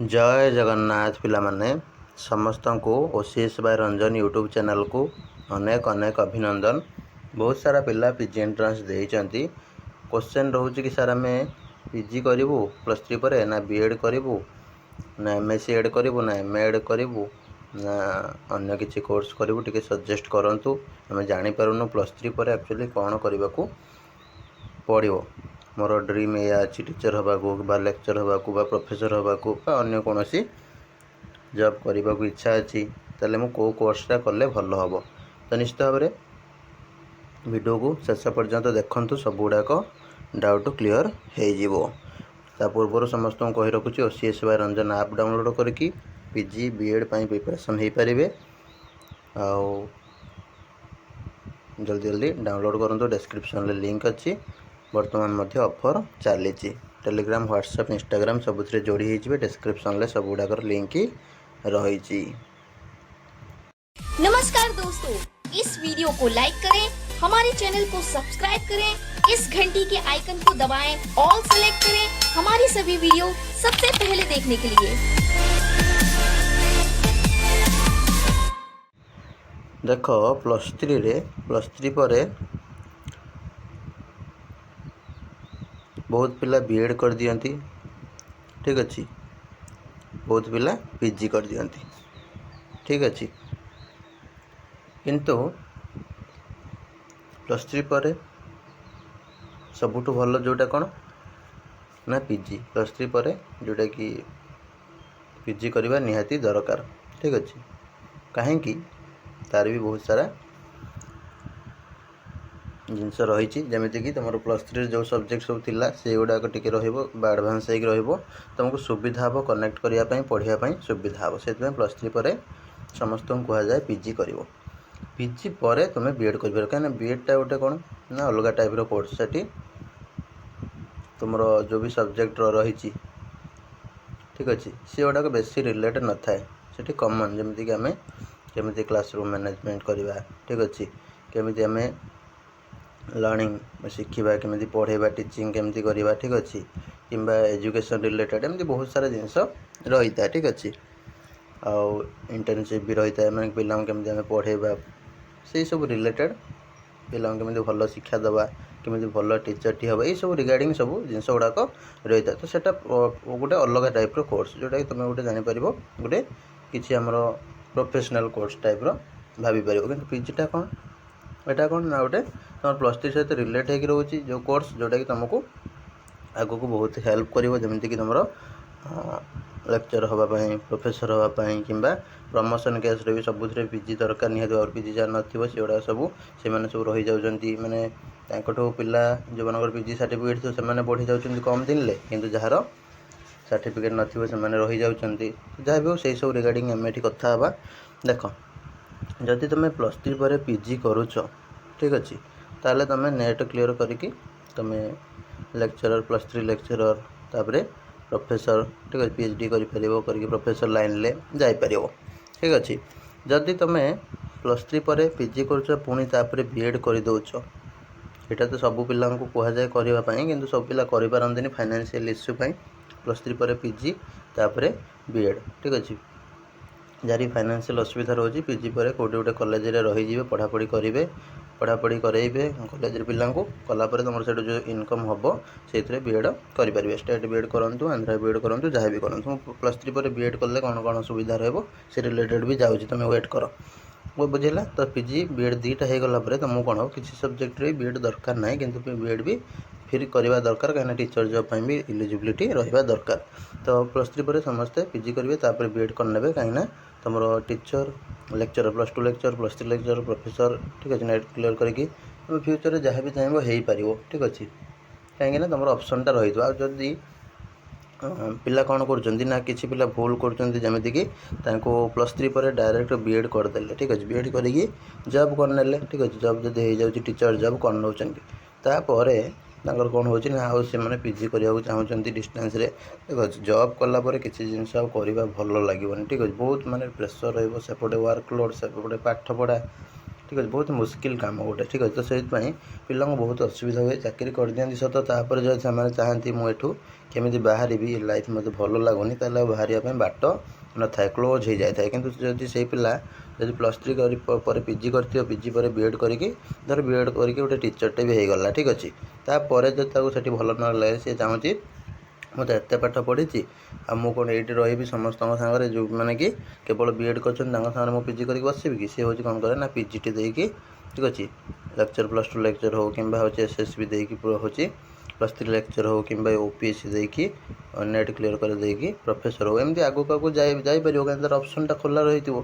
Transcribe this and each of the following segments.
जय जगन्नाथ पिला माने समस्त को OCS by Ranjan YouTube channel को अनेक अनेक अभिनंदन। बहुत सारा पिला पीजी एंट्रांस देइचंती। क्वेश्चन रोचे कि सर आम पीजी करूँ प्लस थ्री पर ना बीएड करूँ ना एमएससी एड करूँ ना एमए एड करूँ ना अन्य किसी कोर्स करूँ टी सजेस्ट करूँ। आम जापारूँ प्लस थ्री पर एक्चुअली कौन करने को पड़ो। मोर ड्रीम या अच्छी टीचर हवा लेक्चर हवा प्रोफेसर हवा अन्य कौन जॉब करने को इच्छा अच्छी तेल मु को कोर्सटा कले भल हम। तो निश्चित भाव में वीडियो को शेष पर्यंत देखु सब गुड़ाक डाउट क्लीयर हो पूर्व समस्त को कही रखुच्छी ओसीएस बाय रंजन आप डाउनलोड करके पीजी बीएड प्रिपरेशन हो पारे। जल्दी जल्दी डाउनलोड करूँ। डिस्क्रिप्शन लिंक अच्छी बर्तमान मध्य ऑफर चली टेलीग्राम व्हाट्सएप इंस्टाग्राम सब जोड़ी हो डिस्क्रिप्शन सब गुड़ाकर लिंक रही। नमस्कार दोस्तों, इस वीडियो को लाइक करें, हमारे चैनल को सब्सक्राइब करें, इस घंटी के आइकन को दबाएं, ऑल सेलेक्ट करें हमारी सभी वीडियो सबसे पहले देखने के लिए। देखो प्लस थ्री पर बहुत पिला बीएड कर दियंती, ठीक अच्छे। बहुत पिला पीजी कर दियंती, ठीक अच्छे। किंतु प्लस थ्री पर सबुठ भल जोटा कौन ना पीजी। प्लस थ्री पर जोटा कि पीजी करवा निहाती दरकार, ठीक अच्छे। कहीं तार भी बहुत सारा जिनस रही जमीक तुम प्लस थ्री जो सब्जेक्ट सब थिला से गुड़ाक टिके एडभांस हो तुमको सुविधा हम कनेक्ट करने पढ़ाई सुविधा हम से प्लस थ्री पर समस्त को कहुए पीजी कर पीजी पर तुम बीएड कर कहीं बीएडटा गोटे कौन ना अलग टाइप कोर्स से तुम जो भी सब्जेक्ट रही, ठीक अच्छे। सी गुड़ाक बेसी रिलेटेड न थाए से कमन जमीक आम केमी क्लासरूम मैनेजमेंट करवा, ठीक अच्छे। केमी आम लर्निंग शिखा केमी पढ़ेबा टीचिंग केमी करवा, ठीक अच्छे। किंबा एजुकेशन रिलेटेड एमती बहुत सारा जिनस रही था, ठीक अच्छे। आउ इंटर्नशिप भी रही था मैंने पिला केमी आम पढ़ेबा से सब रिलेटेड पिला केमी भल शिक्षा दवा केमी भल टीचर टी हम सब रिगार्डिंग सब जिनस गुड़ाक रही था। तो सेटा गोटे अलग टाइप कोर्स जोटा कि तुम गोटे जापर गोटे किसी आमर प्रोफेशनल कोर्स टाइप भाभी पार। कि पीजीटा कौन एटा कौन ना गोटे तुम प्लस थ्री सहित रिलेट हो रोचे जो कोर्स जोटा कि तुमको आग को बहुत हेल्प करमती कि तुम लेक्चर हाँपाई प्रोफेसर हाँपाई कि प्रमोशन केस भी सब पीजी दरकार निहत। और पीजी जहाँ नथिबो सेगुड़ा सब से सब रही जाउछंती माने तांकठो पिला जो मनकर पीजी सर्टिफिकेट थो से बढ़ी जाउछंती कम दिन ले, किंतु जार सर्टिफिकेट नथिबो से रही जाउछंती। जहाँ भी हो से सब रिगार्डिंग आम एठी कथा हबा। देखो जदि तुम प्लस थ्री पर पीजी करुच, ठीक अच्छे, ताले तुम नेट क्लियर करके तुम लेक्चरर प्लस थ्री लेक्चरर तापरे प्रोफेसर, ठीक है, पीएचडी कर प्रोफेसर लाइन ले जापर, ठीक अच्छे। जदि तुम प्लस थ्री पर पीजी कर पुणी तापर बीएड कर दौच यहाँ तो सब पिला कहुए करने कि सब पिला कर फाइनेंशियल इश्यू प्लस थ्री पर पीजी तापर बीएड, ठीक अच्छे। जारी फाइनेंशियल असुविधा रोचे पीजी पर कौटे गोटे कॉलेज रही पढ़ापढ़ी करेंगे पढ़ापढ़ी करेंगे कॉलेज पिला कलापर तुम से जो इनकम हम से बीएड करेंगे। स्टेट बीएड करूँ आंध्रा बीएड करूँ जहाँ भी करूँ प्लस थ्री पर बीएड कले कौन कौन सुविधा रही से रिलेटेड भी जाऊँगी तुम वेट कर वो बुझेगा। तो पीजी बीएड दुईटा हो गला तुमको कौन हो किसी सब्जेक्ट रे बीएड दरकार ना कि बीएड भी फिर करवा दरकार कहीं टीचर जॉब भी इलिजिबिलिटी रहा दरकार। तो प्लस थ्री पर समस्ते पीजी करेंगे तापर बीएड करने कहीं तुम teacher lecture plus two lecture plus three lecture professor, ठीक अच्छे, नेट क्लियर करके तुम फ्यूचर में जहाँ भी चाहो हो पार, ठीक अच्छे। कहीं तुम ऑप्शनटा रही आदि पिला कौन कर किसी पिला भूल करमती प्लस थ्री पर डायरेक्ट बीएड करदे, ठीक अच्छे, बीएड करी जॉब करने, ठीक अच्छे। जॉब जब हो जाए टीचर जॉब कर नौपर कौन हो ना पीजी करने चाहते डिस्टेंस रे, ठीक अच्छे। जॉब कलापर किसी जिनस करवा भल लगे, ठीक अच्छे। बहुत माने प्रेसर रपटे वर्कलोड सेपटे पाठ पढ़ा ठीक अच्छे बहुत मुस्किल काम गोटे ठीक अच्छे तो से पिला बहुत असुविधा हुए चाकरी कर दिखाती सत तापर जो से चाहती मुझू केमी बाहर लाइफ मत भल लगुनि बाहर बाट न था क्लोज हो जाए कि जब से पिला जब +3 पर पीजी कर पीजी पर बीएड करके धर बीएड करके गोटे टीचरटे भी हो गला ठीक अच्छे तापर जो से भल न लगे सी चाहूँगी मुझे एत पाठ पढ़ी आ मु कौन ये रही समस्त सागर जो मैंने कि केवल बीएड कर मु पीजी करके बसबी कि सी हूँ कौन करे ना पीजीटी देकी ठीक अच्छे लेक्चर +2 लेक्चर हो कि एसएसबी देकी हूँ +3 लेक्चर हो कि ओपीएससी देकी नेट क्लीयर कर देकी प्रोफेसर हो एमती आगक आगू जापर कहीं ऑप्शनटा खोला रही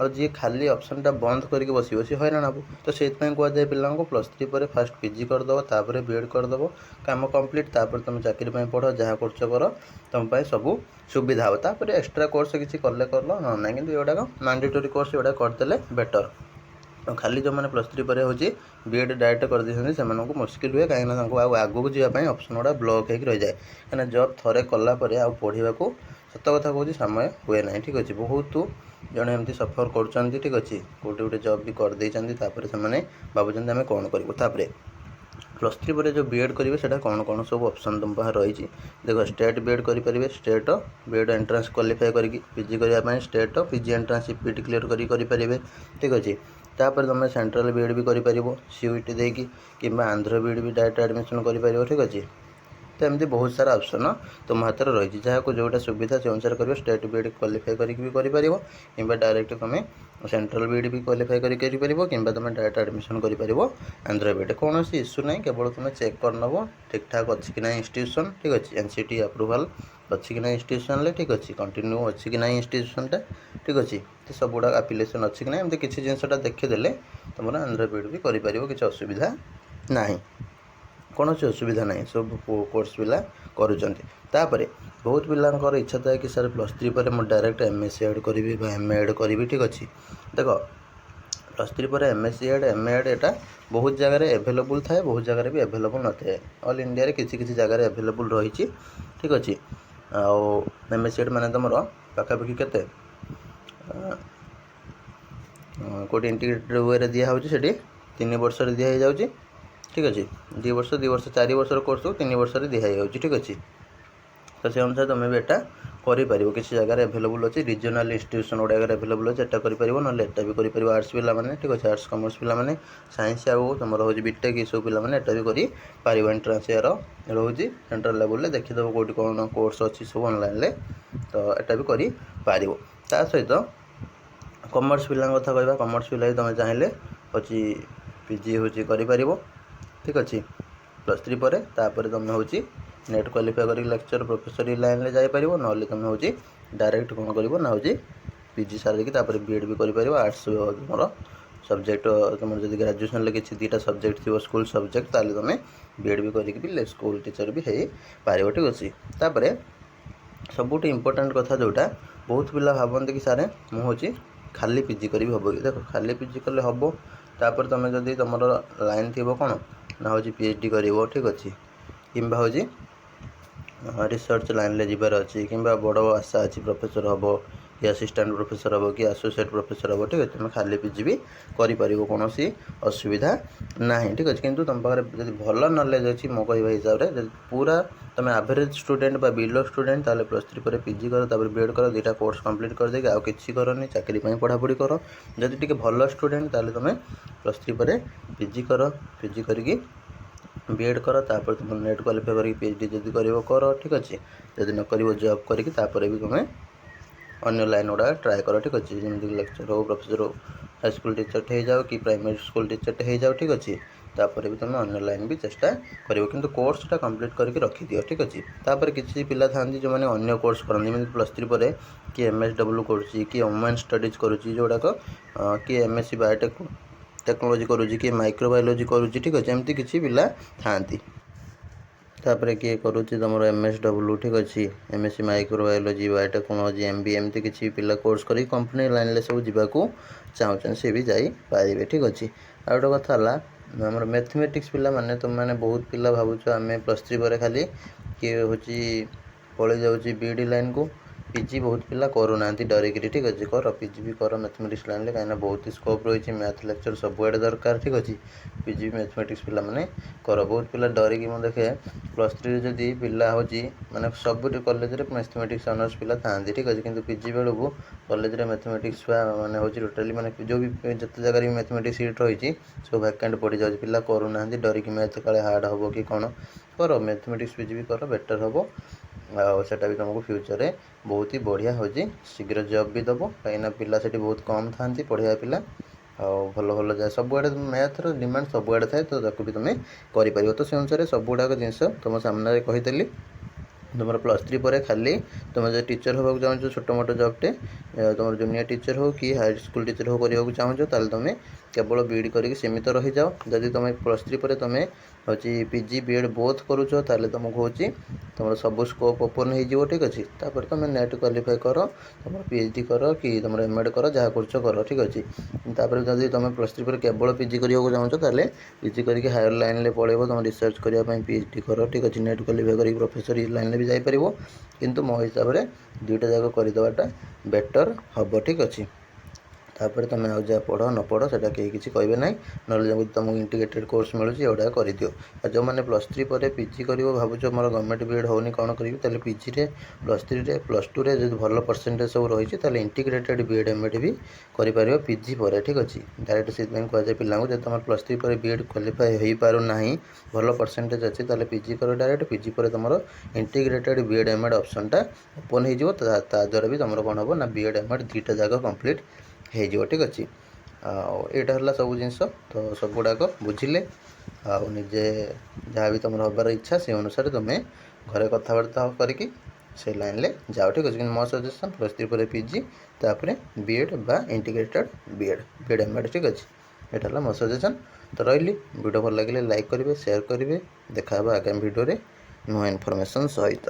और जी खाली ऑप्शनटा बंद करके बस सी हैरान हे तो से कहुए पिला +3 पर फास्ट पीजी करदेव तापर बीएड करदेव काम कंप्लीट तापर तुम चाकरी पढ़ जहाँ कर तुम सब सुविधा हो तापर एक्सट्रा कोर्स किसी कले कर ना कि एगुड़ाक मैंडेटरी कोर्स एगुड़ा करदे बेटर खाली जो मैंने +3 पर हूँ बीएड डायरेक्ट कर देते से मुस्किल हुए कहीं आगू जावाई ऑप्शन गुड़ा ब्लॉक हो रही जाए कहीं जॉब थरे कलापर आ पढ़ा को सत कथा कहूँ समय हुए ना ठीक अच्छे बहुत जड़े एमती सफर कर ठीक अच्छे गोटे गोटे जॉब भी करदे से भावुँ आम कौन करें +3 पर जो बीएड करेंगे से कौन कौन सब ऑप्शन तुम पाखे रही देखो स्टेट बीएड करेंगे स्टेट बीएड एंट्रांस क्वालिफाई करके पीजी करने state PG entrance CPT clear करेंगे ठीक अच्छे तापर तुम सेंट्रल बीएड भी कर सीयूटी देकी कि आंध्र बीएड भी डायरेक्ट एडमिशन कर ठीक अच्छे तो एमती बहुत सारा ऑप्शन तुम हाथ में रही जहाँ को जोटा सुविधा से अनुसार कर स्टेट बीएड क्वालिफाई करके कि डायरेक्ट तुम सेंट्रल बीएड भी क्वालिफाई कि तुम डायरेक्ट एडमिशन कर आंध्र बीएड कौन इश्यू ना केवल तुम चेक कर नब ठीक ठाक अच्छी कि ना इंस्टीट्यूशन ठीक अच्छे एनसीटी अप्रूवाल अच्छी कि ना इंस्टीट्यूशन ठीक अच्छे कंटिन्यू अच्छी कि ना इंस्टीट्यूशनटा ठीक अच्छे तो सब गुड़ा आप्लिकेसन अच्छी कि ना एमती किसी जिनसा देखीदे तुम आंध्र बीएड भी कर किसी असुविधा ना कौन असुविधा ना सब कोर्स पिला करुँचापर बहुत पिलांकर इच्छा था कि सर +3 पर मुझे डायरेक्ट एमएससी एड करी एमए एड करी ठीक अच्छे देख +3 पर एमएससी एड एमए एड एटा बहुत जगह एभेलेबुल थाए बहुत जगह भी एभेलेबुल न थाए ऑल इंडिया रे किसी किसी जगह एभेलेबुल रही ठीक अच्छे आउ एमएससी एड माने तुम पाखापाखि केते कोटी इंटीग्रेटेड वे दिया से 3 वर्ष दिया हो जाऊँगी ठीक अच्छे 2 वर्ष 4 वर्ष कोर्स को 3 वर्ष दिया जाऊँगी ठीक अच्छे तो से अनुसार तुम भी एटा कर किसी जगह एभेलेबुल अच्छी रिजनल इंस्टीट्यूशन गुड़ाक एभेलेबुल अच्छे एटा कर ना एटा भी कर आर्ट्स पिला ठीक अच्छे आर्ट्स कमर्स पिला साइंस आउ तुम रोज बीटेक सब पिला एटा भी कर एंट्रांस यार रोज सेंट्रल लेवल देखीदेव कौटी कौन कोर्स अच्छी सब ऑनलाइन तो एटा भी कर सहित कमर्स पिला कथा कहवा कमर्स पिला तुम चाहिए अच्छी पीजी हूँ कर ठीक अच्छे +3 पर तापर तुम हूँ नेट क्वालिफाई कर लेक्चर प्रोफेसर लाइन में जापर ना तुम हूँ डायरेक्ट कौन कर ना हूँ पीजी सारिकी बीएड भी कर आर्ट्स तुम सब्जेक्ट तुम जब ग्रेजुएशन किसी 2टा सब्जेक्ट थी स्कूल सब्जेक्ट ताले तुम बीएड भी कर स्कूल टीचर भी हो पार ठीक अच्छे तापर सबुठ इम्पोर्टाट कथा जोटा बहुत पिला भावती कि सारे मुझे खाली पीजी करी हम कि देख खाली पीजी कले हम तापर तुम जदि तुम लाइन थी कौन ना हूँ पीएचडी कर ठीक अच्छे कि हूँ रिसर्च लाइन ले जबार अच्छी कि बड़ आशा अच्छी प्रोफेसर हम कि असिस्टेंट प्रोफेसर हम कि एसोसिएट प्रोफेसर हम ठीक अच्छे तुम खाली पीजी भी कर कौन असुविधा ना ठीक अच्छे किंतु तुम पाखे जब भल नॉलेज अच्छी मो कह हिसाब से पूरा तुम एवरेज स्टूडेंट बा बिलो स्टूडेंट ताले +3 पर पीजी कर तापर बीएड कर 2टा कोर्स कंप्लीट कर देके आउ किसी करनी चाकरी पढ़ापढ़ी कर जदि टिके भल स्टूडेंट ताले तुम +3 पर पीजी कर पीजी करके बीएड कर तापर तुम नेट क्वालिफाई कर पीएचडी जदि कर ठीक अच्छे जदि न कर जॉब करके भी तुम अन्य लाइन गुड़ा ट्राए कर ठीक अच्छे जमीक लेक्चर हो प्रोफेसर हो हाई स्कूल टीचर हो जाओ कि प्राइमरी स्कूल टीचर हो जाओ ठीक अच्छे तापर भी तुम अन्य लाइन भी चेष्टा कर किंतु कोर्सटा कंप्लीट करके रखिदियो ठीक अच्छे तापर किसी पिला था जो मैंने अन्य कोर्स करते +3 पर कि एमएसडब्ल्यू करुँची कि वुमेन स्टडीज करुँची जोड़ाक कि एमएससी बायोटेक टेक्नोलोजी करुँची कि माइक्रोबायोलॉजी करुँची ठीक अच्छे एमती किसी पिला थांती तापर किए करुँची तुम एमएसडब्ल्यू ठीक अच्छे एमएससी माइक्रोबायोलॉजी बायोटेक्नोलोजी एमबीए एमती किसी पिला कोर्स कर कंपनी लाइन में सब जावाक चाहूँ सी भी जापारे ठीक अच्छे आ गोटे कथा आमर मैथमेटिक्स पिला माने तुम मैंने बहुत पिला भावुच आम +3 पर खाली किए हूँ पलि जाऊँगी बीडी लाइन को ପିଜି ବହୁତ ପିଲା କରୁନାହାନ୍ତି ଡରିକିରି, ଠିକ୍ ଅଛି। କର ପିଜି ବି କର ମ୍ୟାଥମେଟିକ୍ସ ଲାଇନ୍ରେ, କାହିଁକିନା ବହୁତ ସ୍କୋପ୍ ରହିଛି। ମ୍ୟାଥ୍ ଲେକ୍ଚର ସବୁଆଡ଼େ ଦରକାର, ଠିକ୍ ଅଛି। ପିଜି ମ୍ୟାଥମେଟିକ୍ସ ପିଲାମାନେ କର। ବହୁତ ପିଲା ଡରିକି, ମୁଁ ଦେଖେ +3ରେ ଯଦି ପିଲା ହେଉଛି ମାନେ ସବୁଠି କଲେଜରେ ମ୍ୟାଥମେଟିକ୍ସ ଅନର୍ସ ପିଲା ଥାଆନ୍ତି, ଠିକ୍ ଅଛି। କିନ୍ତୁ ପିଜି ବେଳକୁ କଲେଜରେ ମ୍ୟାଥମେଟିକ୍ସ ମାନେ ହେଉଛି ଟୋଟାଲି ମାନେ ଯେଉଁ ବି ଯେତେ ଜାଗାରେ ବି ମ୍ୟାଥମେଟିକ୍ସ ସିଟ୍ ରହିଛି ସବୁ ଭ୍ୟାକାଣ୍ଟ ପଡ଼ିଯାଉଛି। ପିଲା କରୁନାହାନ୍ତି ଡରିକି, ମ୍ୟାଥ୍ କାଳେ ହାର୍ଡ଼ ହେବ କି କ'ଣ। କର ମ୍ୟାଥମେଟିକ୍ସ ପିଜି ବି କର, ବେଟର୍ ହେବ। ଆଉ ସେଇଟା ବି ତୁମକୁ ଫ୍ୟୁଚର୍ରେ ବହୁତ ହି ବଢ଼ିଆ ହେଉଛି, ଶୀଘ୍ର ଜବ୍ ବି ଦେବ, କାହିଁକିନା ପିଲା ସେଠି ବହୁତ କମ୍ ଥାଆନ୍ତି ପଢ଼ିବା ପିଲା। ଆଉ ଭଲ ଭଲ ଯାଏ ସବୁଆଡ଼େ, ମ୍ୟାଥ୍ର ଡିମାଣ୍ଡ ସବୁଆଡ଼େ ଥାଏ, ତ ତାକୁ ବି ତୁମେ କରିପାରିବ। ତ ସେ ଅନୁସାରେ ସବୁଗୁଡ଼ାକ ଜିନିଷ ତୁମ ସାମ୍ନାରେ କହିଦେଲି। ତୁମର +3 ପରେ ଖାଲି ତୁମେ ଯଦି ଟିଚର୍ ହେବାକୁ ଚାହୁଁଛ, ଛୋଟ ମୋଟ ଜବ୍ଟେ, ତୁମର ଜୁନିୟର ଟିଚର୍ ହେଉ କି ହାଇ ସ୍କୁଲ ଟିଚର୍ ହେଉ କରିବାକୁ ଚାହୁଁଛ, ତାହେଲେ ତୁମେ କେବଳ ବିଇଡ଼ି କରିକି ସୀମିତ ରହିଯାଅ। ଯଦି ତୁମେ +3 ପରେ ତୁମେ ହେଉଛି ପିଜି ବିଏଡ଼୍ ବୋଥ୍ କରୁଛ, ତାହେଲେ ତୁମକୁ ହେଉଛି ତୁମର ସବୁ ସ୍କୋପ୍ ଓପନ୍ ହେଇଯିବ, ଠିକ୍ ଅଛି। ତାପରେ ତୁମେ ନେଟ୍ କ୍ୱାଲିଫାଏ କର, ତୁମର PhD କର କି ତୁମର MAD କର, ଯାହା କରୁଛ କର, ଠିକ୍ ଅଛି। ତାପରେ ଯଦି ତୁମେ +3 ପରେ କେବଳ ପିଜି କରିବାକୁ ଚାହୁଁଛ, ତାହେଲେ ପିଜି କରିକି ହାୟର ଲାଇନ୍ରେ ପଳେଇବ, ତୁମେ ରିସର୍ଚ୍ଚ କରିବା ପାଇଁ PhD କର, ଠିକ୍ ଅଛି। ନେଟ୍ କ୍ୱାଲିଫାଏ କରିକି ପ୍ରଫେସର ଲାଇନ୍ରେ ବି ଯାଇପାରିବ। କିନ୍ତୁ ମୋ ହିସାବରେ ଦୁଇଟା ଯାକ କରିଦେବାଟା ବେଟର୍ ହେବ, ଠିକ୍ ଅଛି। ତାପରେ ତୁମେ ଆଉ ଯାହା ପଢ଼ ନ ପଢ଼ ସେଇଟା କେହି କିଛି କହିବେ ନାହିଁ। ନହେଲେ ଯଦି ତୁମକୁ ଇଣ୍ଟିଗ୍ରେଟେଡ଼୍ କୋର୍ସ ମିଳୁଛି ଏଗୁଡ଼ାକ କରିଦିଅ। ଆଉ ଯେଉଁମାନେ +3 ପରେ ପିଜି କରିବ ଭାବୁଛ ମୋର ଗଭର୍ଣ୍ଣମେଣ୍ଟ ବିଏଡ଼୍ ହେଉନି, କ'ଣ କରିବି, ତାହେଲେ ପିଜିରେ +3ରେ +2ରେ ଯଦି ଭଲ ପରସେଣ୍ଟେଜ୍ ସବୁ ରହିଛି, ତାହେଲେ ଇଣ୍ଟିଗ୍ରେଟେଡ଼୍ ବିଏଡ଼୍ MAD ବି କରିପାରିବ ପିଜି ପରେ, ଠିକ୍ ଅଛି। ଡାଇରେକ୍ଟ ସେଥିପାଇଁ କୁହାଯାଏ ପିଲାଙ୍କୁ, ଯଦି ତୁମର +3 ପରେ ବିଏଡ଼୍ କ୍ୱାଲିଫାଏ ହୋଇପାରୁନାହିଁ, ଭଲ ପରସେଣ୍ଟେଜ୍ ଅଛି, ତାହେଲେ ପିଜି କର ଡାଇରେକ୍ଟ। ପିଜି ପରେ ତୁମର ଇଣ୍ଟିଗ୍ରେଟେଡ଼୍ ବିଏଡ଼୍ MAD ଅପସନ୍ଟା ଓପନ୍ ହେଇଯିବ। ତା ଦ୍ୱାରା ବି ତୁମର କ'ଣ ହେବ ନା ବିଏଡ଼୍ MAD ଦୁଇଟା ଯାକ କମ୍ପ୍ଲିଟ୍ ହେଇଯିବ, ଠିକ୍ ଅଛି। ଆଉ ଏଇଟା ହେଲା ସବୁ ଜିନିଷ। ତ ସବୁଗୁଡ଼ାକ ବୁଝିଲେ, ଆଉ ନିଜେ ଯାହା ବି ତୁମର ହେବାର ଇଚ୍ଛା ସେ ଅନୁସାରେ ତୁମେ ଘରେ କଥାବାର୍ତ୍ତା କରିକି ସେ ଲାଇନ୍ରେ ଯାଅ, ଠିକ୍ ଅଛି। କିନ୍ତୁ ମୋ ସଜେସନ୍ +3 ପରେ ପିଜି, ତାପରେ ବିଏଡ଼୍ ବା ଇଣ୍ଟିଗ୍ରେଟେଡ଼୍ ବିଏଡ଼୍ MAD, ଠିକ୍ ଅଛି। ଏଇଟା ହେଲା ମୋ ସଜେସନ୍। ତ ରହିଲି, ଭିଡ଼ିଓ ଭଲ ଲାଗିଲେ ଲାଇକ୍ କରିବେ, ସେୟାର କରିବେ। ଦେଖା ହେବ ଆଗାମୀ ଭିଡ଼ିଓରେ ନୂଆ ଇନଫର୍ମେସନ୍ ସହିତ।